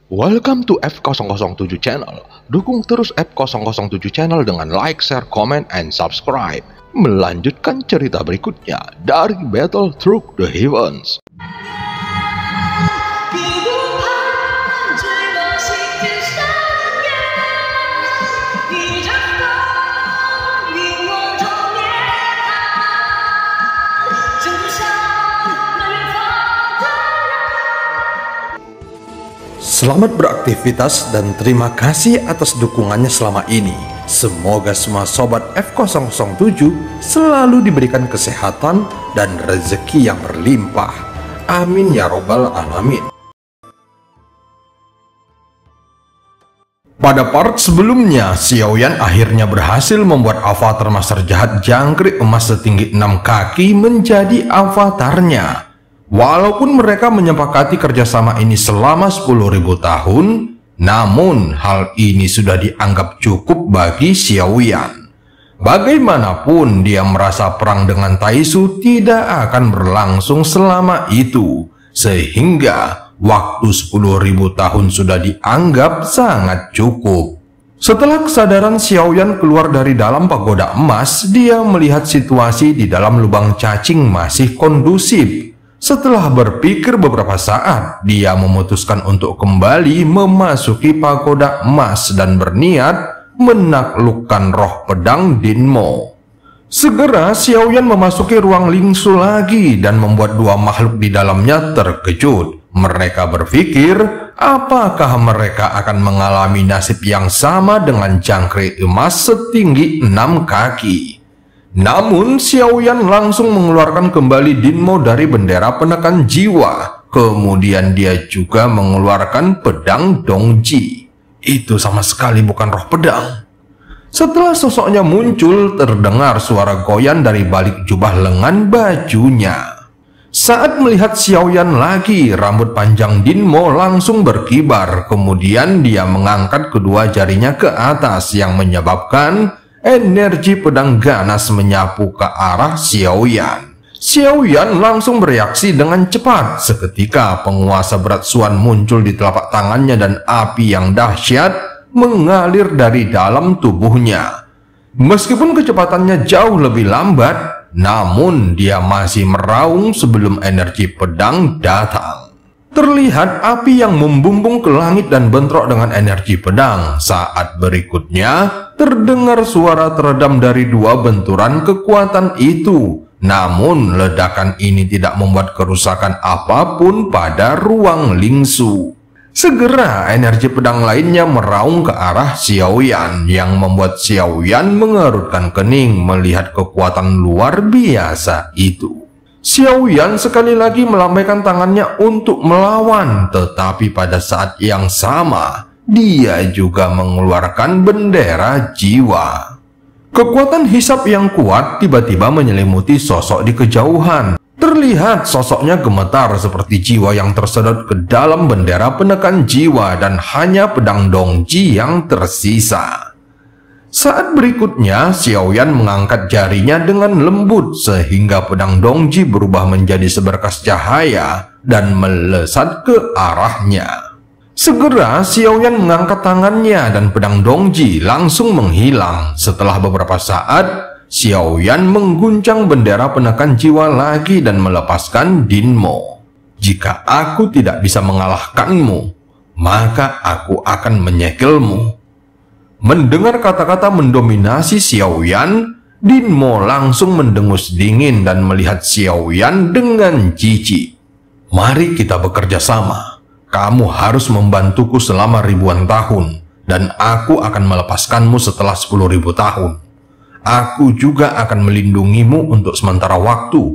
Welcome to F007 Channel. Dukung terus F007 Channel dengan like, share, comment, and subscribe. Melanjutkan cerita berikutnya dari Battle Through the Heavens. Selamat beraktivitas dan terima kasih atas dukungannya selama ini. Semoga semua sobat F007 selalu diberikan kesehatan dan rezeki yang berlimpah. Amin ya robbal alamin. Pada part sebelumnya, Xiaoyan akhirnya berhasil membuat avatar master jahat jangkrik emas setinggi 6 kaki menjadi avatarnya. Walaupun mereka menyepakati kerjasama ini selama 10.000 tahun, namun hal ini sudah dianggap cukup bagi Xiaoyan. Bagaimanapun dia merasa perang dengan Taisu tidak akan berlangsung selama itu, sehingga waktu 10.000 tahun sudah dianggap sangat cukup. Setelah kesadaran Xiaoyan keluar dari dalam pagoda emas, dia melihat situasi di dalam lubang cacing masih kondusif. Setelah berpikir beberapa saat, dia memutuskan untuk kembali memasuki pagoda emas dan berniat menaklukkan roh pedang Dinmo. Segera Xiaoyan memasuki ruang Lingsu lagi dan membuat dua makhluk di dalamnya terkejut. Mereka berpikir apakah mereka akan mengalami nasib yang sama dengan jangkrik emas setinggi 6 kaki. Namun Xiaoyan langsung mengeluarkan kembali Dinmo dari bendera penekan jiwa. Kemudian dia juga mengeluarkan pedang Dongji. Itu sama sekali bukan roh pedang. Setelah sosoknya muncul, terdengar suara goyang dari balik jubah lengan bajunya. Saat melihat Xiaoyan lagi, rambut panjang Dinmo langsung berkibar. Kemudian dia mengangkat kedua jarinya ke atas yang menyebabkan energi pedang ganas menyapu ke arah Xiaoyan. Xiaoyan langsung bereaksi dengan cepat. Seketika penguasa berat Suan muncul di telapak tangannya dan api yang dahsyat mengalir dari dalam tubuhnya. Meskipun kecepatannya jauh lebih lambat, namun dia masih meraung sebelum energi pedang datang. Terlihat api yang membumbung ke langit dan bentrok dengan energi pedang. Saat berikutnya, terdengar suara teredam dari dua benturan kekuatan itu. Namun, ledakan ini tidak membuat kerusakan apapun pada ruang Lingsu. Segera, energi pedang lainnya meraung ke arah Xiaoyan, yang membuat Xiaoyan mengerutkan kening melihat kekuatan luar biasa itu. Xiaoyan sekali lagi melambaikan tangannya untuk melawan, tetapi pada saat yang sama, dia juga mengeluarkan bendera jiwa. Kekuatan hisap yang kuat tiba-tiba menyelimuti sosok di kejauhan. Terlihat sosoknya gemetar seperti jiwa yang tersedot ke dalam bendera penekan jiwa dan hanya pedang Dongji yang tersisa. Saat berikutnya, Xiaoyan mengangkat jarinya dengan lembut sehingga pedang Dongji berubah menjadi seberkas cahaya dan melesat ke arahnya. Segera Xiaoyan mengangkat tangannya dan pedang Dongji langsung menghilang. Setelah beberapa saat, Xiaoyan mengguncang bendera penekan jiwa lagi dan melepaskan Dinmo. Jika aku tidak bisa mengalahkanmu, maka aku akan menyekelmu. Mendengar kata-kata mendominasi Xiaoyan, Dinmo langsung mendengus dingin dan melihat Xiaoyan dengan jijik. Mari kita bekerja sama. Kamu harus membantuku selama ribuan tahun, dan aku akan melepaskanmu setelah 10.000 tahun. Aku juga akan melindungimu untuk sementara waktu,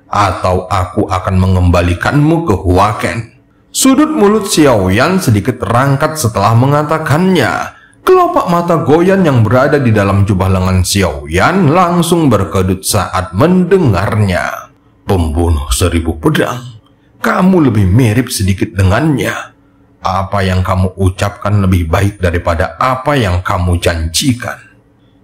atau aku akan mengembalikanmu ke Huaken. Sudut mulut Xiaoyan sedikit terangkat setelah mengatakannya. Kelopak mata Goyan yang berada di dalam jubah lengan Xiaoyan langsung berkedut saat mendengarnya. Pembunuh 1000 pedang, kamu lebih mirip sedikit dengannya. Apa yang kamu ucapkan lebih baik daripada apa yang kamu janjikan.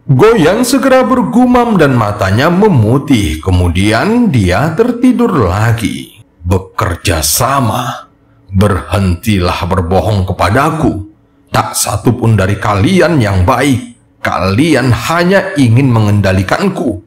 Goyan segera bergumam dan matanya memutih. Kemudian dia tertidur lagi. Bekerja sama. Berhentilah berbohong kepadaku. Tak satu pun dari kalian yang baik. Kalian hanya ingin mengendalikanku."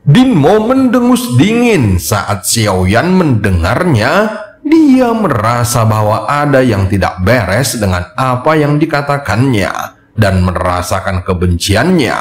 Din Mo mendengus dingin saat Xiao Yan mendengarnya. Dia merasa bahwa ada yang tidak beres dengan apa yang dikatakannya dan merasakan kebenciannya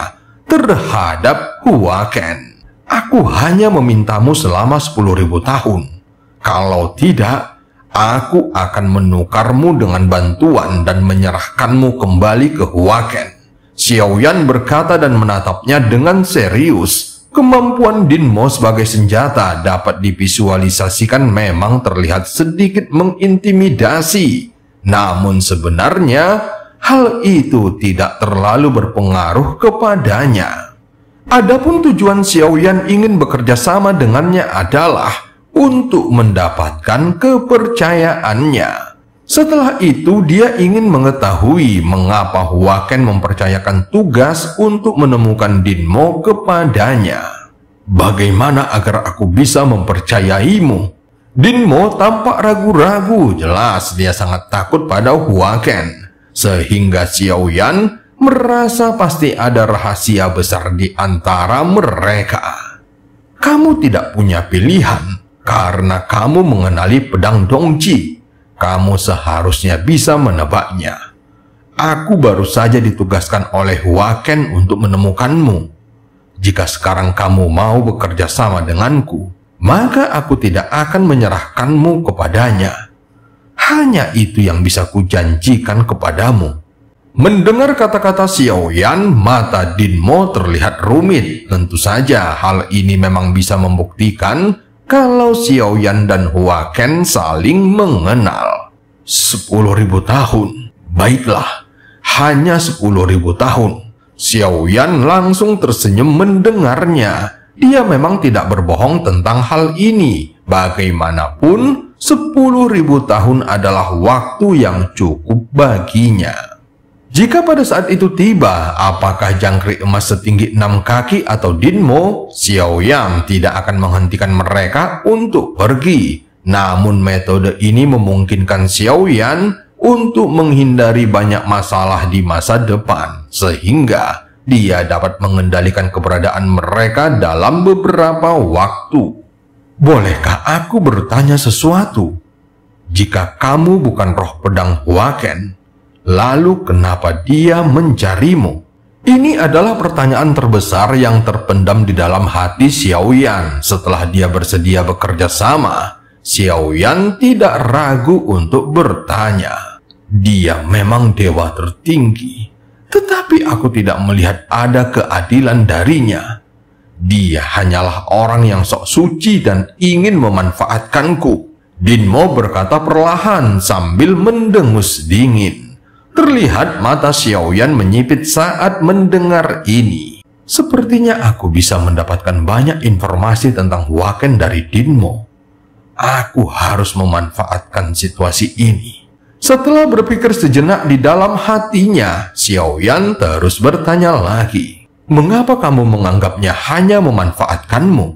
terhadap Hua Ken. "Aku hanya memintamu selama 10.000 tahun. Kalau tidak, aku akan menukarmu dengan bantuan dan menyerahkanmu kembali ke Hua Ken." Xiao Yan berkata dan menatapnya dengan serius. Kemampuan Din Mo sebagai senjata dapat divisualisasikan memang terlihat sedikit mengintimidasi. Namun sebenarnya hal itu tidak terlalu berpengaruh kepadanya. Adapun tujuan Xiao Yan ingin bekerja sama dengannya adalah untuk mendapatkan kepercayaannya. Setelah itu dia ingin mengetahui mengapa Hua Ken mempercayakan tugas untuk menemukan Din Mo kepadanya. "Bagaimana agar aku bisa mempercayaimu?" Din Mo tampak ragu-ragu. Jelas dia sangat takut pada Hua Ken. Sehingga Xiao Yan merasa pasti ada rahasia besar di antara mereka. "Kamu tidak punya pilihan karena kamu mengenali pedang Dongji. Kamu seharusnya bisa menebaknya. Aku baru saja ditugaskan oleh Hua Ken untuk menemukanmu. Jika sekarang kamu mau bekerja sama denganku, maka aku tidak akan menyerahkanmu kepadanya. Hanya itu yang bisa kujanjikan kepadamu." Mendengar kata-kata Xiao Yan, mata Din Mo terlihat rumit. Tentu saja hal ini memang bisa membuktikan kalau Xiao Yan dan Hua Ken saling mengenal. 10.000 tahun. Baiklah, hanya 10.000 tahun. Xiao Yan langsung tersenyum mendengarnya. Dia memang tidak berbohong tentang hal ini. Bagaimanapun, 10.000 tahun adalah waktu yang cukup baginya. Jika pada saat itu tiba, apakah jangkrik emas setinggi 6 kaki atau Din Mo, Xiao Yan tidak akan menghentikan mereka untuk pergi. Namun metode ini memungkinkan Xiao Yan untuk menghindari banyak masalah di masa depan, sehingga dia dapat mengendalikan keberadaan mereka dalam beberapa waktu. "Bolehkah aku bertanya sesuatu? Jika kamu bukan roh pedang Hua Ken, lalu kenapa dia mencarimu?" Ini adalah pertanyaan terbesar yang terpendam di dalam hati Xiao Yan. Setelah dia bersedia bekerja sama, Xiao Yan tidak ragu untuk bertanya. "Dia memang dewa tertinggi, tetapi aku tidak melihat ada keadilan darinya. Dia hanyalah orang yang sok suci dan ingin memanfaatkanku." Din Mo berkata perlahan sambil mendengus dingin. Terlihat mata Xiao Yan menyipit saat mendengar ini. "Sepertinya aku bisa mendapatkan banyak informasi tentang Hua Ken dari Din Mo. Aku harus memanfaatkan situasi ini." Setelah berpikir sejenak di dalam hatinya, Xiao Yan terus bertanya lagi. "Mengapa kamu menganggapnya hanya memanfaatkanmu?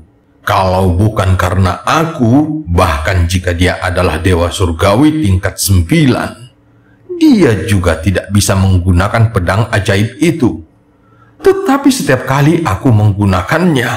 Kalau bukan karena aku, bahkan jika dia adalah dewa surgawi tingkat 9, dia juga tidak bisa menggunakan pedang ajaib itu. Tetapi setiap kali aku menggunakannya,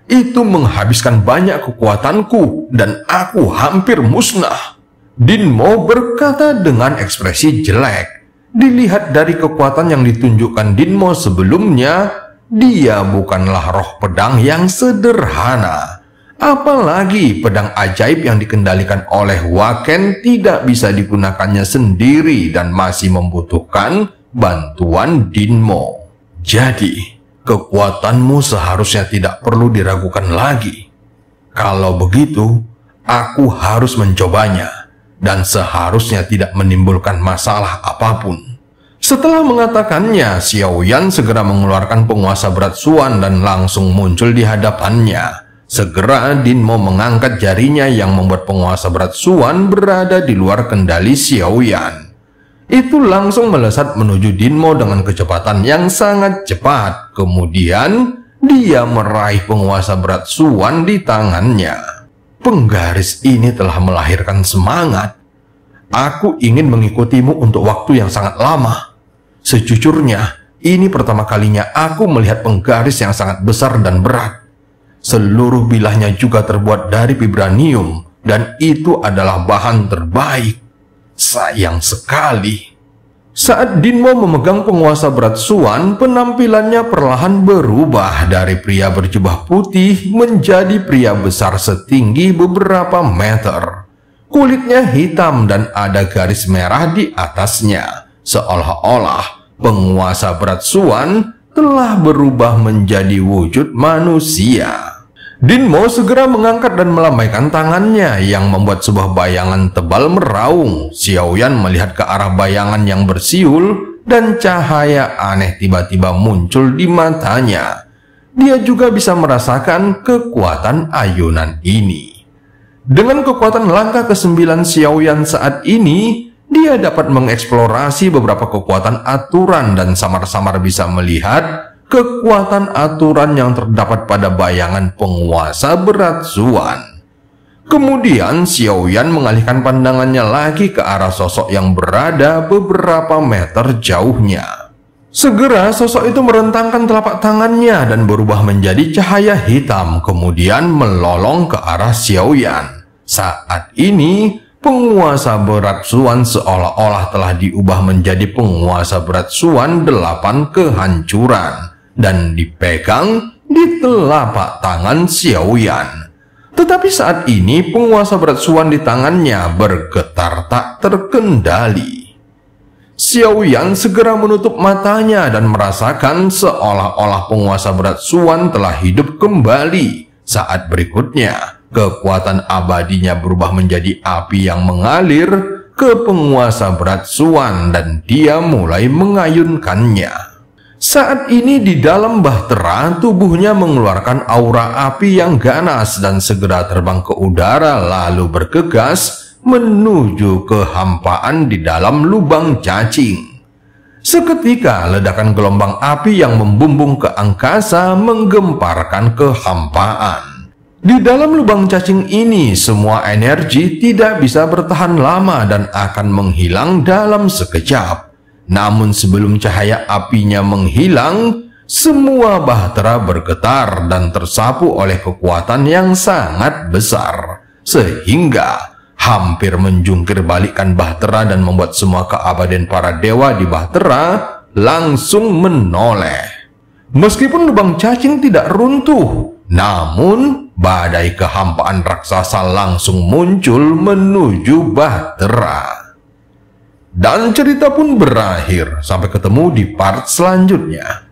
itu menghabiskan banyak kekuatanku dan aku hampir musnah." Din Mo berkata dengan ekspresi jelek. Dilihat dari kekuatan yang ditunjukkan Din Mo sebelumnya, dia bukanlah roh pedang yang sederhana. Apalagi pedang ajaib yang dikendalikan oleh Hua Ken tidak bisa digunakannya sendiri dan masih membutuhkan bantuan Din Mo. Jadi, kekuatanmu seharusnya tidak perlu diragukan lagi. Kalau begitu, aku harus mencobanya dan seharusnya tidak menimbulkan masalah apapun. Setelah mengatakannya, Xiao Yan segera mengeluarkan penguasa berat Suan dan langsung muncul di hadapannya. Segera Din Mo mengangkat jarinya yang membuat penguasa berat Suan berada di luar kendali Xiao Yan. Itu langsung melesat menuju Din Mo dengan kecepatan yang sangat cepat. Kemudian dia meraih penguasa berat Suan di tangannya. Penggaris ini telah melahirkan semangat. Aku ingin mengikutimu untuk waktu yang sangat lama. Sejujurnya, ini pertama kalinya aku melihat penggaris yang sangat besar dan berat. Seluruh bilahnya juga terbuat dari vibranium, dan itu adalah bahan terbaik. Sayang sekali. Saat Dinmo memegang penguasa berat Suan, penampilannya perlahan berubah dari pria berjubah putih menjadi pria besar setinggi beberapa meter. Kulitnya hitam dan ada garis merah di atasnya, seolah-olah penguasa berat Suan telah berubah menjadi wujud manusia. Dinmo segera mengangkat dan melambaikan tangannya yang membuat sebuah bayangan tebal meraung. Xiaoyan melihat ke arah bayangan yang bersiul dan cahaya aneh tiba-tiba muncul di matanya. Dia juga bisa merasakan kekuatan ayunan ini. Dengan kekuatan langkah ke-9 Xiaoyan saat ini, dia dapat mengeksplorasi beberapa kekuatan aturan dan samar-samar bisa melihat kekuatan aturan yang terdapat pada bayangan penguasa berat Suan. Kemudian Xiaoyan mengalihkan pandangannya lagi ke arah sosok yang berada beberapa meter jauhnya. Segera sosok itu merentangkan telapak tangannya dan berubah menjadi cahaya hitam, kemudian melolong ke arah Xiaoyan. Saat ini, penguasa berat Suan seolah-olah telah diubah menjadi penguasa berat Suan 8 kehancuran dan dipegang di telapak tangan Xiaoyan. Tetapi saat ini penguasa berat Suan di tangannya bergetar tak terkendali. Xiaoyan segera menutup matanya dan merasakan seolah-olah penguasa berat Suan telah hidup kembali. Saat berikutnya, kekuatan abadinya berubah menjadi api yang mengalir ke penguasa berat Suan dan dia mulai mengayunkannya. Saat ini di dalam bahtera, tubuhnya mengeluarkan aura api yang ganas dan segera terbang ke udara lalu bergegas menuju kehampaan di dalam lubang cacing. Seketika ledakan gelombang api yang membumbung ke angkasa menggemparkan kehampaan. Di dalam lubang cacing ini, semua energi tidak bisa bertahan lama dan akan menghilang dalam sekejap. Namun sebelum cahaya apinya menghilang, semua bahtera bergetar dan tersapu oleh kekuatan yang sangat besar, sehingga hampir menjungkir balikkan bahtera dan membuat semua keabadian para dewa di bahtera langsung menoleh. Meskipun lubang cacing tidak runtuh, namun badai kehampaan raksasa langsung muncul menuju bahtera. Dan cerita pun berakhir. Sampai ketemu di part selanjutnya.